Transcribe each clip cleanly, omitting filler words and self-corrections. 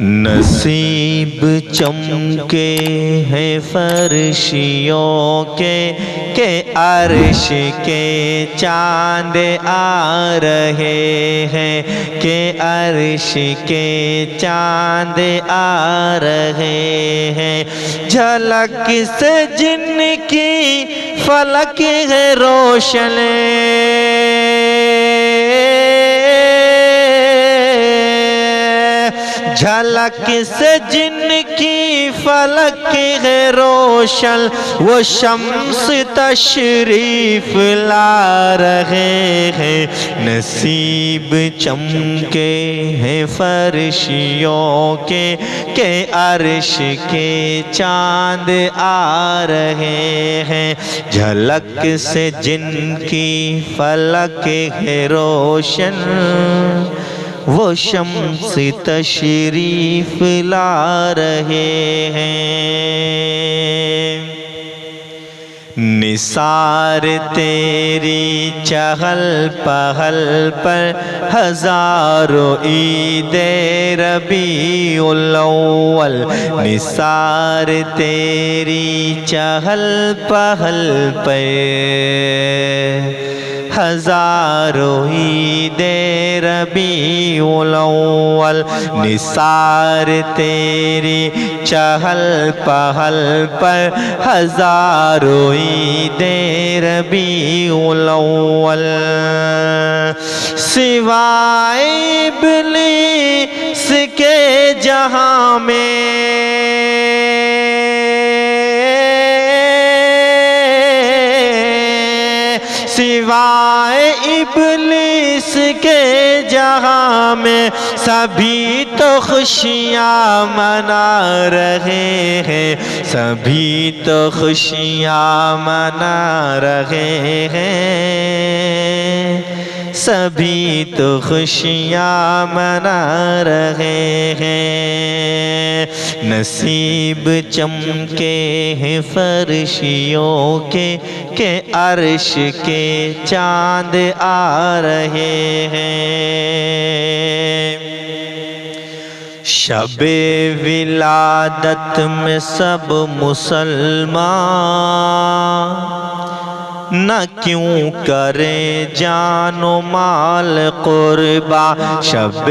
نصیب چمکے ہیں فرشیوں کے کہ عرش کے چاند آ رہے ہیں، کہ عرش کے چاند آ رہے ہیں۔ جھلک سے جن کی فلک ہے روشن، جھلک سے جن کی فلک ہے روشن، وہ شمس تشریف لا رہے ہیں۔ نصیب چمکے ہیں فرشیوں کے کہ عرش کے چاند آ رہے ہیں۔ جھلک سے جن کی فلک ہے روشن، وہ شمس تشریف لا رہے ہیں۔ نثار تیری چہل پہل پر ہزاروں عید ربیع الاول، نثار تیری چہل پہل پر ہزاروں عید ربیع الاول، نثار تیری چہل پہل پر ہزاروں عید ربیع الاول۔ سوائے ابلیس کے جہاں میں سوائے ابلیس کے جہاں میں سبھی تو خوشیاں منا رہے ہیں، سبھی تو خوشیاں منا رہے ہیں، سبھی تو خوشیاں منا رہے ہیں۔ نصیب چمکے ہیں فرشیوں کے کہ عرش کے چاند آ رہے ہیں۔ شب ولادت میں سب مسلمان نہ کیوں کرے جان و مال قربان، شب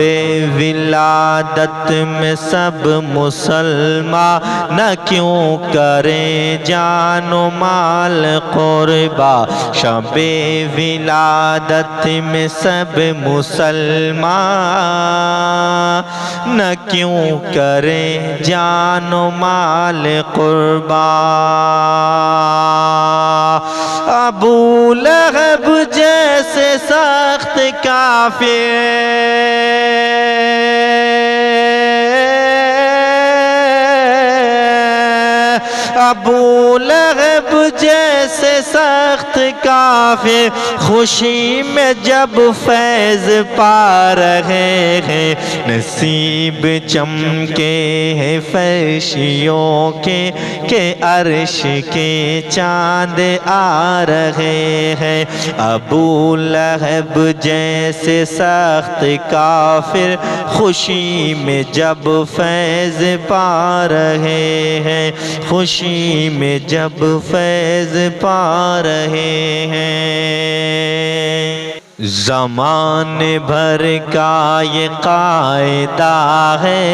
ولادت میں سب مسلمان نہ کیوں کرے جان و مال قربان، شب ولادت میں سب مسلمان نہ کیوں کرے جان و مال قربان۔ ابو لہب جیسے سخت کافر، ابو لہب جیسے سخت کافر خوشی میں جب فیض پا رہے ہیں۔ نصیب چمکے ہیں فرشیوں کے کہ عرش کے چاند آ رہے ہیں۔ ابو لہب جیسے سخت کافر خوشی میں جب فیض پا رہے ہیں، خوشی میں جب فیض پا رہے ہیں۔ زمانے بھر کا یہ قاعدہ ہے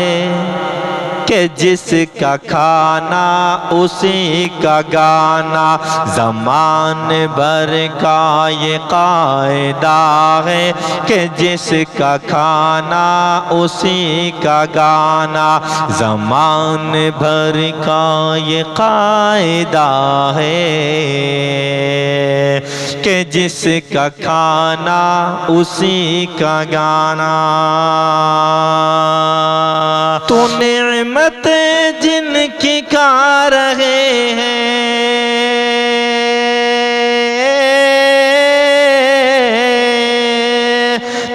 کہ جس کا کھانا اسی کا گانا، زمانے بھر کا یہ قاعدہ ہے کہ جس کا کھانا اسی کا گانا، زمانے بھر کا یہ قاعدہ ہے کہ جس کا کھانا اسی کا گانا۔ تو نعمت جن کی کھا رہے ہیں،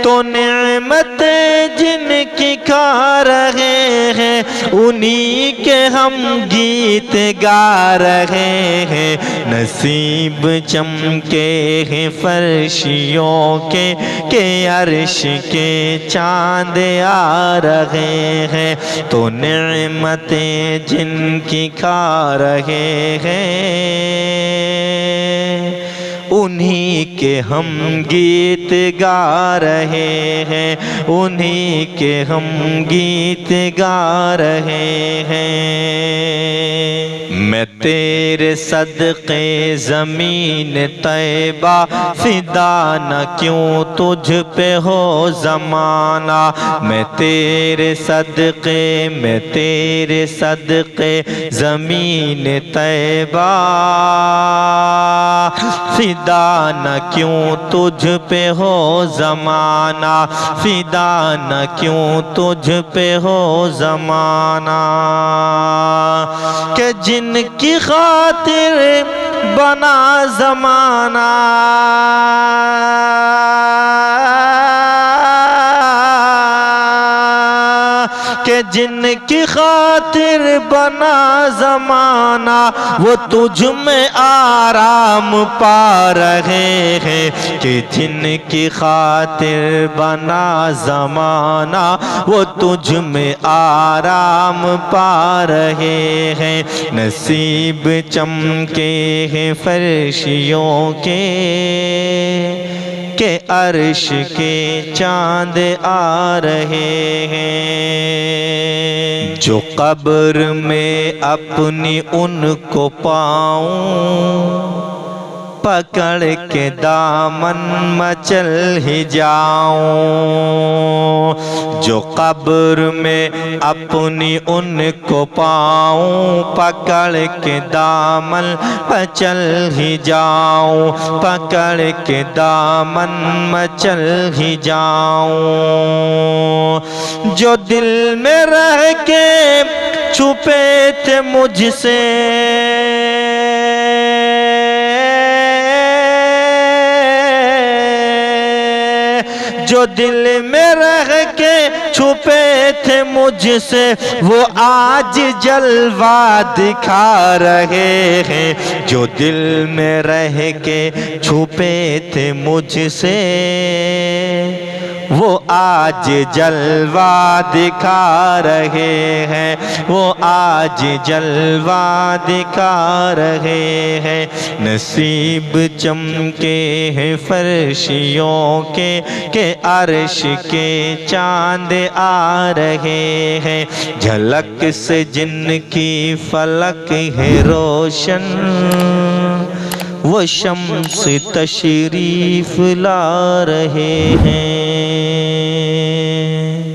تو نعمت جن کی کھا رہے ہیں، ہیں انہی کے ہم گیت گا رہے ہیں، نصیب چمکے ہیں فرشیوں کے کہ عرش کے چاند آ رہے ہیں، تو نعمتیں جن کی کھا رہے ہیں انہی کے ہم گیت گا رہے ہیں، انہی کے ہم گیت گا رہے ہیں۔ میں تیرے صدقے زمین طیبہ فدا نہ کیوں تجھ پہ ہو زمانہ، میں تیرے صدقے زمین طیبہ فدا نہ کیوں تجھ پہ ہو زمانہ، فدا نہ کیوں تجھ پہ ہو زمانہ، کہ جن کی خاطر بنا زمانہ کہ جن کی خاطر بنا زمانہ وہ تجھ میں آرام پا رہے ہیں، کہ جن کی خاطر بنا زمانہ وہ تجھ میں آرام پا رہے ہیں، نصیب چمکے ہیں فرشیوں کے کہ عرش کے چاند آ رہے ہیں، جو قبر میں اپنی ان کو پاؤں پکڑ کے دامن مچل ہی جاؤں، جو قبر میں اپنی ان کو پاؤں پکڑ کے دامن مچل ہی جاؤں، پکڑ کے دامن مچل ہی جاؤں، جو دل میں رہ کے چھپے تھے مجھ سے جو دل میں رہ کے چھپے تھے مجھ سے وہ آج جلوہ دکھا رہے ہیں، جو دل میں رہ کے چھپے تھے مجھ سے وہ آج جلوہ دکھا رہے ہیں، وہ آج جلوہ دکھا رہے ہیں، نصیب چمکے ہیں فرشیوں کے کہ عرش کے چاند آ رہے ہیں، جھلک سے جن کی فلک ہے روشن وہ شمس تشریف لا رہے ہیں۔